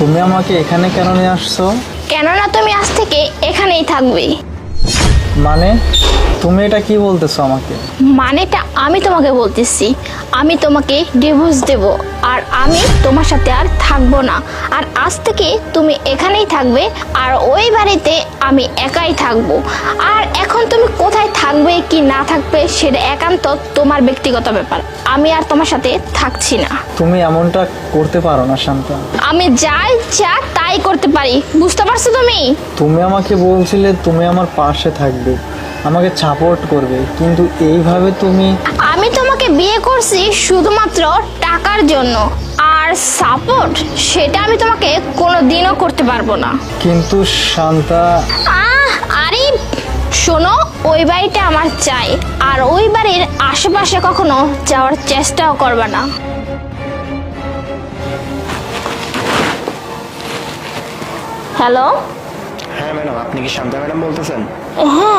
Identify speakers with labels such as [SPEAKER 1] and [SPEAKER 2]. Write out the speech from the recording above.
[SPEAKER 1] তুমি আমাকে এখানে কেন নিয়ে আসছো?
[SPEAKER 2] কেননা তুমি আজ থেকে এখানেই থাকবে।
[SPEAKER 1] মানে তুমি এটা কি বলতেছো আমাকে?
[SPEAKER 2] মানেটা আমি তোমাকে বলতেছি, আমি তোমাকে ডিভোর্স দেব আর আমি তোমার সাথে আর থাকবো না। আর আজ থেকে তুমি এখানেই থাকবে আর ওই বাড়িতে আমি একাই থাকবো। আর এখন তুমি কোথায় থাকবে কি না থাকবে সেটা একান্ত তোমার ব্যক্তিগত ব্যাপার। আমি আর তোমার সাথে থাকছি না।
[SPEAKER 1] তুমি এমনটা করতে পারো না শান্তা।
[SPEAKER 2] আমি যা ইচ্ছা তাই করতে পারি, বুঝতে পারছো তুমি?
[SPEAKER 1] তুমি আমাকে বলছিলে তুমি আমার পাশে থাকবে, আমাকে সাপোর্ট করবে, কিন্তু এইভাবে তুমি।
[SPEAKER 2] আমি তোমাকে বিয়ে করছি শুধুমাত্র টাকার জন্য, আর সাপোর্ট সেটা আমি তোমাকে কোনোদিনও করতে পারবো না।
[SPEAKER 1] কিন্তু শান্তা।
[SPEAKER 2] আরে শোনো, ওই বাড়িটা আমার চাই আর ওই বাড়ির আশেপাশে কখনো যাওয়ার চেষ্টাও করবে না। হ্যালো।
[SPEAKER 3] হ্যাঁ ম্যাডাম, আপনি কি শান্তা ম্যাডাম বলতেছেন?
[SPEAKER 2] হ্যাঁ